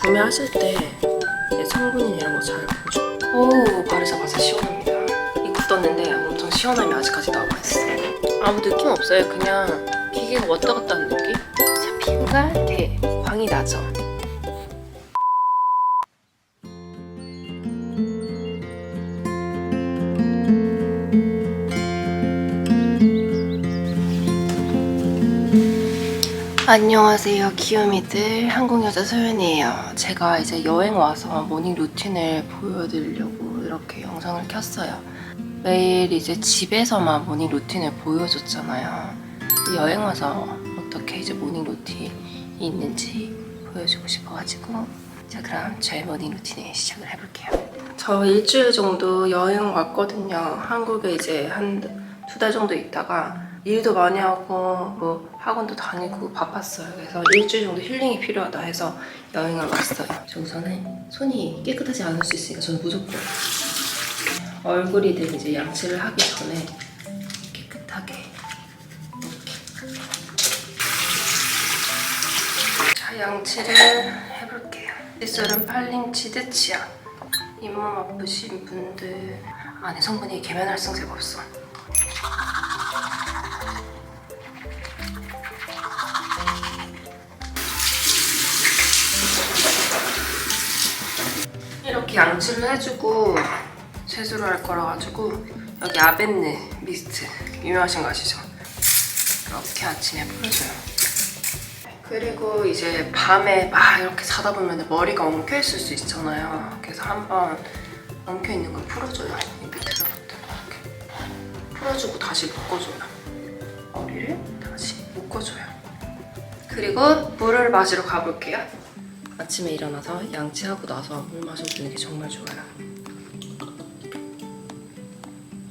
구매하실 때 성분이나 이런 거 잘 보죠. 오, 바르자마자 시원합니다. 입고 떴는데 엄청 시원함이 아직까지 남아있어. 아무 느낌 없어요. 그냥 기계가 왔다 갔다 하는 느낌? 자, 피부가 이렇게 광이 나죠? 안녕하세요, 귀요미들. 한국여자 소연이에요. 제가 이제 여행 와서 모닝 루틴을 보여드리려고 이렇게 영상을 켰어요. 매일 이제 집에서만 모닝 루틴을 보여줬잖아요. 여행 와서 어떻게 이제 모닝 루틴이 있는지 보여주고 싶어가지고, 자, 그럼 저의 모닝 루틴을 시작을 해볼게요. 저 일주일 정도 여행 왔거든요. 한국에 이제 한 2달 정도 있다가 일도 많이 하고 뭐 학원도 다니고 바빴어요. 그래서 일주일 정도 힐링이 필요하다 해서 여행을 왔어요. 저 우선은 손이 깨끗하지 않을 수 있으니까 저는 무조건 얼굴이든 이제 양치를 하기 전에 깨끗하게 이렇게. 자, 양치를 해볼게요. 칫솔은 팔링치드 치약. 잇몸 아프신 분들, 안에 성분이 계면활성제가 없어. 이렇게 양치를 해주고 세수를 할 거라 가지고 여기 아벤느 미스트 유명하신 거 아시죠? 이렇게 아침에 뿌려줘요. 그리고 이제 밤에 막 이렇게 자다 보면 머리가 엉켜 있을 수 있잖아요. 그래서 한번 엉켜 있는 걸 풀어줘요. 이 밑에서부터 이렇게 풀어주고 다시 묶어줘요. 머리를 다시 묶어줘요. 그리고 물을 마시러 가볼게요. 아침에 일어나서 양치하고 나서 물 마셔주는 게 정말 좋아요.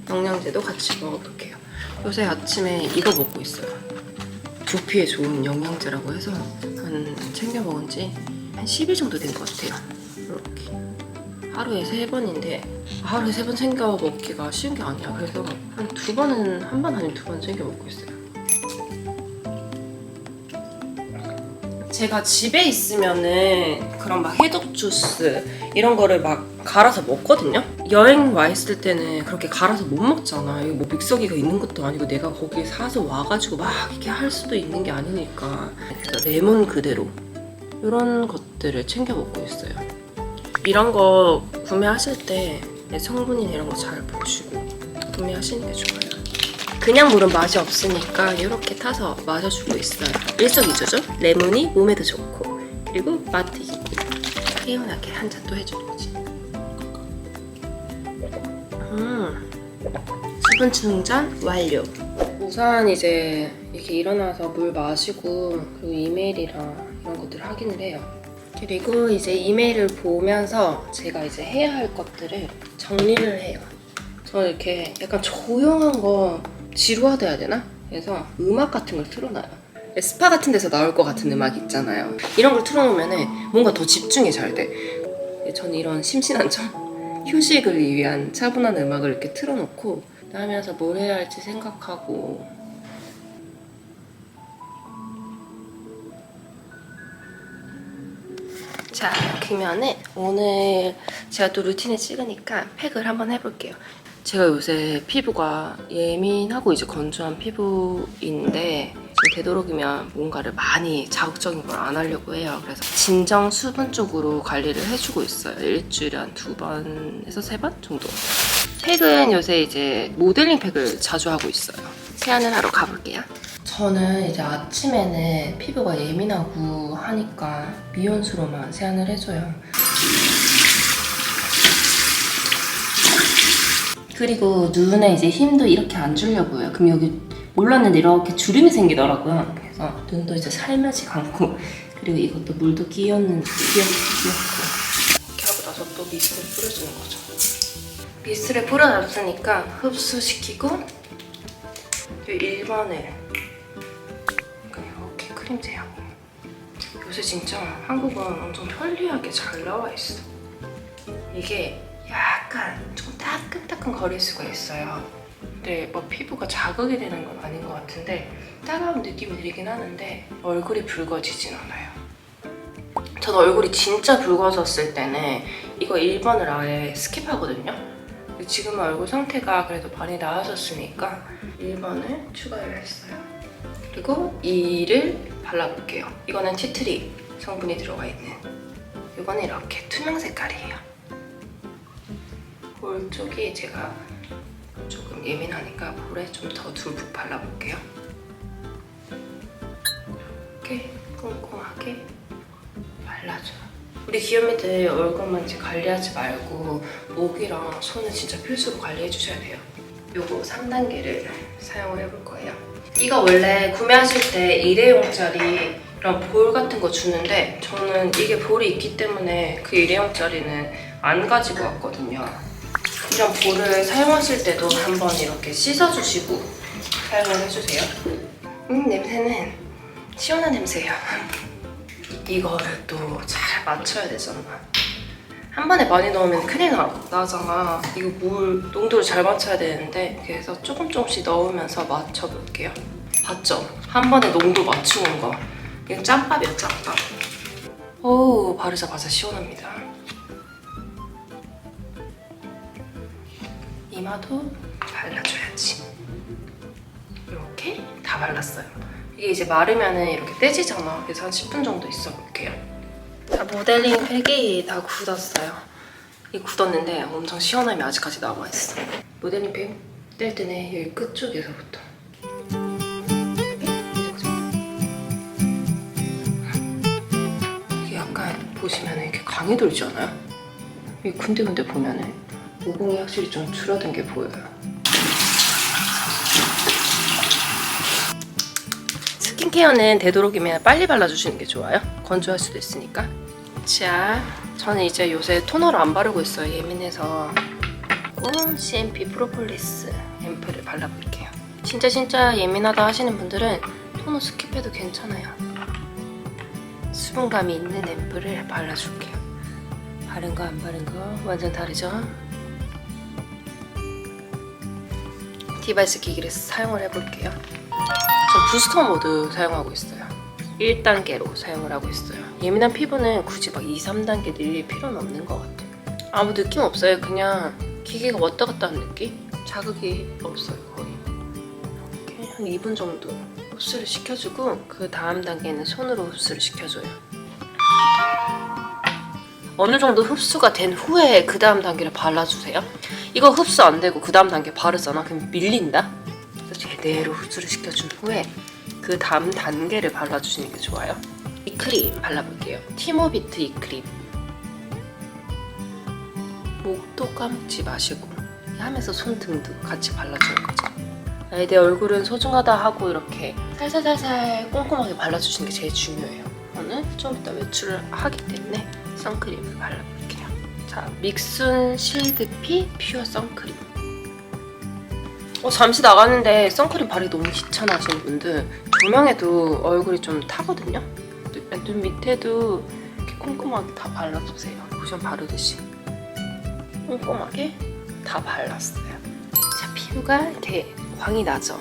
영양제도 같이 먹어볼게요. 요새 아침에 이거 먹고 있어요. 두피에 좋은 영양제라고 해서 한 챙겨 먹은 지 한 10일 정도 된 것 같아요. 이렇게 하루에 3번인데 하루에 3번 챙겨 먹기가 쉬운 게 아니야. 그래서 한 2번은, 한 번 아니면 2번 챙겨 먹고 있어요. 제가 집에 있으면은 그런 막 해독 주스 이런 거를 막 갈아서 먹거든요. 여행 와 있을 때는 그렇게 갈아서 못 먹잖아. 이거 뭐 믹서기가 있는 것도 아니고 내가 거기 사서 와가지고 막 이렇게 할 수도 있는 게 아니니까. 그래서 레몬 그대로 이런 것들을 챙겨 먹고 있어요. 이런 거 구매하실 때 성분이나 이런 거 잘 보시고 구매하시는 게 좋아요. 그냥 물은 맛이 없으니까 이렇게 타서 마셔주고 있어요. 일석이조죠? 레몬이 몸에도 좋고 그리고 맛튀기고 개운하게 한 잔 또 해주는 거지. 수분 충전 완료. 우선 이제 이렇게 일어나서 물 마시고 그리고 이메일이랑 이런 것들을 확인을 해요. 그리고 이제 이메일을 보면서 제가 이제 해야 할 것들을 정리를 해요. 저는 이렇게 약간 조용한 거 지루하다 해야 되나? 그래서 음악 같은 걸 틀어놔요. 스파 같은 데서 나올 것 같은 음악 있잖아요. 이런 걸 틀어놓으면 뭔가 더 집중이 잘 돼. 저는 이런 심심한 휴식을 위한 차분한 음악을 이렇게 틀어놓고 하면서 뭘 해야 할지 생각하고. 자, 그러면은 오늘 제가 또 루틴을 찍으니까 팩을 한번 해볼게요. 제가 요새 피부가 예민하고 이제 건조한 피부인데 되도록이면 뭔가를 많이 자극적인 걸 안 하려고 해요. 그래서 진정 수분 쪽으로 관리를 해주고 있어요. 일주일에 한 2번에서 3번 정도. 팩은 요새 이제 모델링 팩을 자주 하고 있어요. 세안을 하러 가볼게요. 저는 이제 아침에는 피부가 예민하고 하니까 미온수로만 세안을 해줘요. 그리고 눈에 이제 힘도 이렇게 안 주려고 해요. 그럼 여기 몰랐는데 이렇게 주름이 생기더라고요. 그래서 눈도 이제 살며시 감고 그리고 이것도 물도 끼얹고 이렇게 하고 나서 또 미스트를 뿌려주는 거죠. 미스트를 뿌려놨으니까 흡수시키고 이 1번을 이렇게 크림 제형. 요새 진짜 한국은 엄청 편리하게 잘 나와 있어. 이게 약간 좀 따끈따끈 거릴 수가 있어요. 근데 뭐 피부가 자극이 되는 건 아닌 것 같은데 따가운 느낌이 들긴 하는데 얼굴이 붉어지진 않아요. 전 얼굴이 진짜 붉어졌을 때는 이거 1번을 아예 스킵하거든요. 지금은 얼굴 상태가 그래도 많이 나아졌으니까 1번을 추가를 했어요. 그리고 2를 발라볼게요. 이거는 티트리 성분이 들어가 있는, 이거는 이렇게 투명 색깔이에요. 볼 쪽이 제가 조금 예민하니까 볼에 좀 더 듬뿍 발라볼게요. 이렇게 꼼꼼하게 발라줘요. 우리 귀요미들 얼굴만 이제 관리하지 말고 목이랑 손은 진짜 필수로 관리해주셔야 돼요. 요거 3단계를 사용을 해볼 거예요. 이거 원래 구매하실 때 일회용짜리 이런 볼 같은 거 주는데 저는 이게 볼이 있기 때문에 그 일회용짜리는 안 가지고 왔거든요. 이런 볼을 사용하실 때도 한번 이렇게 씻어주시고 사용을 해주세요. 냄새는 시원한 냄새예요. 이거를 또 잘 맞춰야 되잖아. 한 번에 많이 넣으면 큰일 나잖아. 이거 물 농도를 잘 맞춰야 되는데 그래서 조금씩 넣으면서 맞춰볼게요. 봤죠? 한 번에 농도 맞추는 거. 이건 짬밥이에요, 짬밥. 오, 바르자마자 시원합니다. 이마도 발라줘야지. 이렇게 다 발랐어요. 이게 이제 마르면은 이렇게 떼지잖아. 그래서 한 10분 정도 있어 볼게요. 자, 모델링 팩이 다 굳었어요. 이 굳었는데 엄청 시원함이 아직까지 남아있어. 모델링 팩 뗄 때는 여기 끝 쪽에서부터. 이게 약간 보시면 이렇게 강이 돌지 않아요? 이 군데군데 보면은 모공이 확실히 좀 줄어든 게 보여요. 스킨케어는 되도록이면 빨리 발라주시는 게 좋아요. 건조할 수도 있으니까. 자, 저는 이제 요새 토너를 안 바르고 있어요. 예민해서. CMP 프로폴리스 앰플을 발라볼게요. 진짜 예민하다 하시는 분들은 토너 스킵해도 괜찮아요. 수분감이 있는 앰플을 발라줄게요. 바른 거 안 바른 거 완전 다르죠? 디바이스 기기를 사용을 해볼게요. 전 부스터 모드 사용하고 있어요. 1단계로 사용을 하고 있어요. 예민한 피부는 굳이 막 2, 3단계 늘릴 필요는 없는 것 같아요. 아무 느낌 없어요. 그냥 기계가 왔다 갔다 하는 느낌? 자극이 없어요, 거의. 이렇게 한 2분 정도 흡수를 시켜주고 그 다음 단계는 손으로 흡수를 시켜줘요. 어느 정도 흡수가 된 후에 그 다음 단계를 발라주세요. 이거 흡수 안 되고 그 다음 단계 바르잖아. 그럼 밀린다? 그래서 제대로 흡수를 시켜준 후에 그 다음 단계를 발라주시는 게 좋아요. 이 크림 발라볼게요. 티모비트 이 크림. 목도 까먹지 마시고 하면서 손등도 같이 발라주는 거죠. 내 얼굴은 소중하다 하고 이렇게 살살살살 꼼꼼하게 발라주시는 게 제일 중요해요. 저는 좀 이따 외출을 하기 때문에 선크림을 발라볼게요. 자, 믹순 실드피 퓨어 선크림. 잠시 나가는데 선크림 바르기 너무 귀찮아하시는 분들 조명에도 얼굴이 좀 타거든요. 눈 밑에도 이렇게 꼼꼼하게 다 발라주세요. 로션 바르듯이 꼼꼼하게 다 발랐어요. 자, 피부가 이렇게 광이 나죠?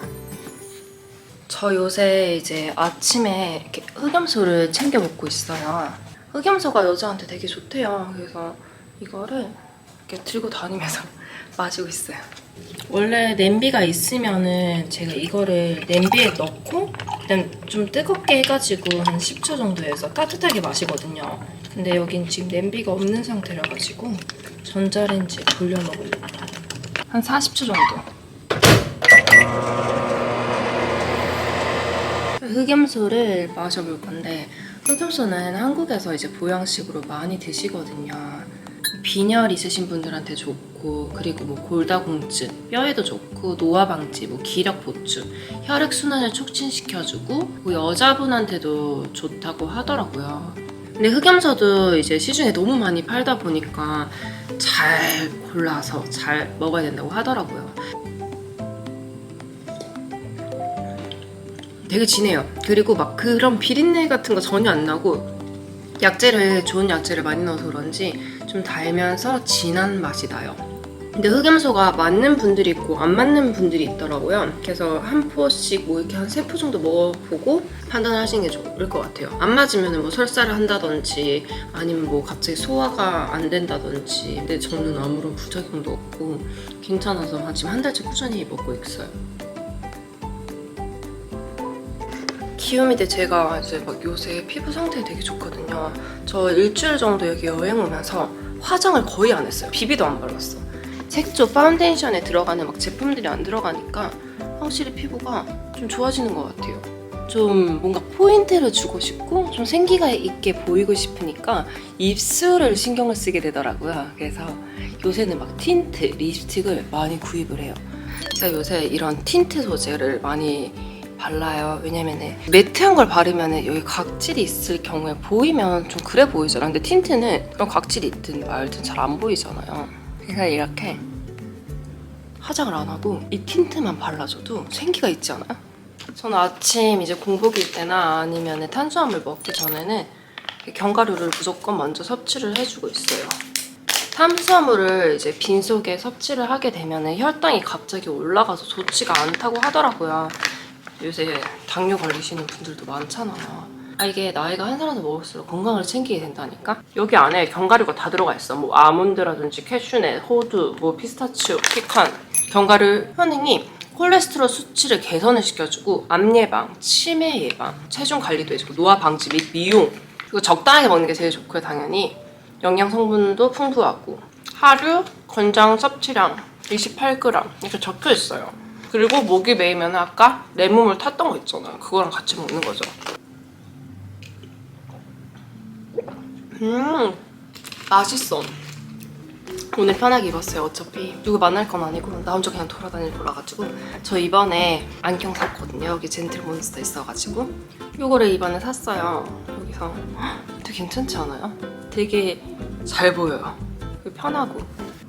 저 요새 이제 아침에 이렇게 흑염소를 챙겨 먹고 있어요. 흑염소가 여자한테 되게 좋대요. 그래서 이거를 이렇게 들고 다니면서 마시고 있어요. 원래 냄비가 있으면은 제가 이거를 냄비에 넣고 그냥 좀 뜨겁게 해가지고 한 10초 정도 해서 따뜻하게 마시거든요. 근데 여긴 지금 냄비가 없는 상태라 가지고 전자레인지에 돌려 먹어요. 한 40초 정도. 흑염소를 마셔볼 건데 흑염소는 한국에서 이제 보양식으로 많이 드시거든요. 빈혈 있으신 분들한테 좋고 그리고 뭐 골다공증, 뼈에도 좋고 노화 방지, 뭐 기력 보충, 혈액 순환을 촉진시켜주고 뭐 여자분한테도 좋다고 하더라고요. 근데 흑염소도 이제 시중에 너무 많이 팔다 보니까 잘 골라서 잘 먹어야 된다고 하더라고요. 되게 진해요. 그리고 막 그런 비린내 같은 거 전혀 안 나고 좋은 약재를 많이 넣어서 그런지 좀 달면서 진한 맛이 나요. 근데 흑염소가 맞는 분들이 있고 안 맞는 분들이 있더라고요. 그래서 한 포씩 뭐 이렇게 한 3포 정도 먹어보고 판단을 하시는 게 좋을 것 같아요. 안 맞으면 뭐 설사를 한다든지 아니면 뭐 갑자기 소화가 안 된다든지. 근데 저는 아무런 부작용도 없고 괜찮아서 지금 한 달째 꾸준히 먹고 있어요. 키움이데 제가 이제 막 요새 피부 상태 되게 좋거든요. 저 일주일 정도 여기 여행 오면서 화장을 거의 안 했어요. 비비도 안 발랐어. 색조 파운데이션에 들어가는 막 제품들이 안 들어가니까 확실히 피부가 좀 좋아지는 것 같아요. 좀 뭔가 포인트를 주고 싶고 좀 생기가 있게 보이고 싶으니까 입술을 신경을 쓰게 되더라고요. 그래서 요새는 막 틴트, 립스틱을 많이 구입을 해요. 제가 요새 이런 틴트 소재를 많이 발라요. 왜냐면은 매트한 걸 바르면 여기 각질이 있을 경우에 보이면 좀 그래 보이잖아요. 근데 틴트는 그런 각질이 있든 말든 잘 안 보이잖아요. 그래서 이렇게 화장을 안 하고 이 틴트만 발라줘도 생기가 있지 않아요? 저는 아침 이제 공복일 때나 아니면 탄수화물 먹기 전에는 견과류를 무조건 먼저 섭취를 해주고 있어요. 탄수화물을 이제 빈속에 섭취를 하게 되면 혈당이 갑자기 올라가서 좋지가 않다고 하더라고요. 요새 당뇨 걸리시는 분들도 많잖아요. 이게 나이가 한 살 한 살 먹을수록 건강을 챙기게 된다니까? 여기 안에 견과류가 다 들어가 있어. 뭐 아몬드라든지 캐슈넛, 호두, 뭐 피스타치오, 피칸. 견과류 효능이 콜레스테롤 수치를 개선을 시켜주고 암 예방, 치매 예방, 체중 관리도 해주고 노화 방지 및 미용. 그리고 적당하게 먹는 게 제일 좋고요. 당연히 영양 성분도 풍부하고 하루 권장 섭취량 28g 이렇게 적혀 있어요. 그리고 목이 메이면 아까 레몬물 탔던 거 있잖아요. 그거랑 같이 먹는 거죠. 맛있어. 오늘 편하게 입었어요. 어차피 누구 만날 건 아니고 나 혼자 그냥 돌아다닐 거라가지고. 저 이번에 안경 샀거든요. 여기 젠틀몬스터 있어가지고 이거를 이번에 샀어요. 여기서 되게 괜찮지 않아요? 되게 잘 보여요. 편하고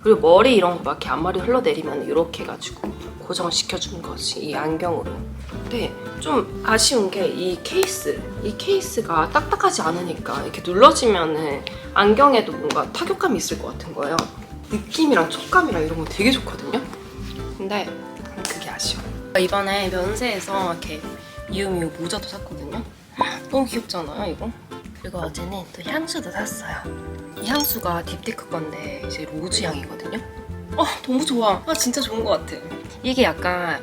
그리고 머리 이런 거 막 이렇게 앞머리 흘러내리면 이렇게 해가지고 고정을 시켜주는 거지, 이 안경으로. 근데 좀 아쉬운 게 이 케이스가 딱딱하지 않으니까 이렇게 눌러지면은 안경에도 뭔가 타격감이 있을 것 같은 거예요. 느낌이랑 촉감이랑 이런 거 되게 좋거든요. 근데 그게 아쉬워. 이번에 면세에서 이렇게 미우미우 모자도 샀거든요. 너무 귀엽잖아요, 이거? 그리고 어제는 또 향수도 샀어요. 이 향수가 딥티크 건데 이제 로즈 향이거든요. 너무 좋아. 진짜 좋은 것 같아. 이게 약간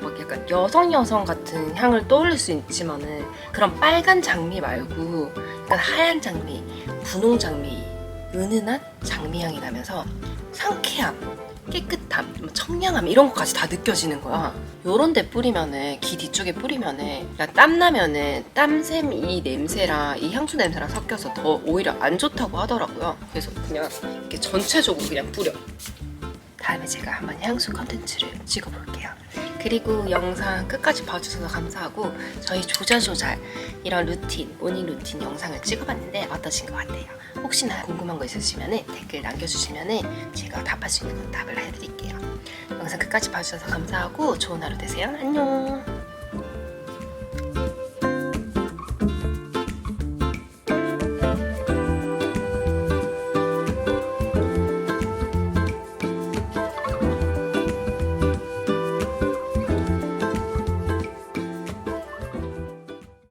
여성 같은 향을 떠올릴 수 있지만은 그런 빨간 장미 말고 약간 하얀 장미, 분홍 장미, 은은한 장미 향이 나면서 상쾌함, 깨끗함, 청량함 이런 것까지 다 느껴지는 거야. 요런 데 뿌리면은, 귀 뒤쪽에 뿌리면은 땀 나면은 땀샘 이 냄새랑 이 향수 냄새랑 섞여서 더 오히려 안 좋다고 하더라고요. 그래서 그냥 이렇게 전체적으로 그냥 뿌려. 다음에 제가 한번 향수 컨텐츠를 찍어볼게요. 그리고 영상 끝까지 봐주셔서 감사하고 저희 조잘조잘 이런 루틴, 모닝 루틴 영상을 찍어봤는데 어떠신 것 같아요? 혹시나 궁금한 거 있으시면 댓글 남겨주시면 제가 답할 수 있는 건 답을 해드릴게요. 영상 끝까지 봐주셔서 감사하고 좋은 하루 되세요. 안녕.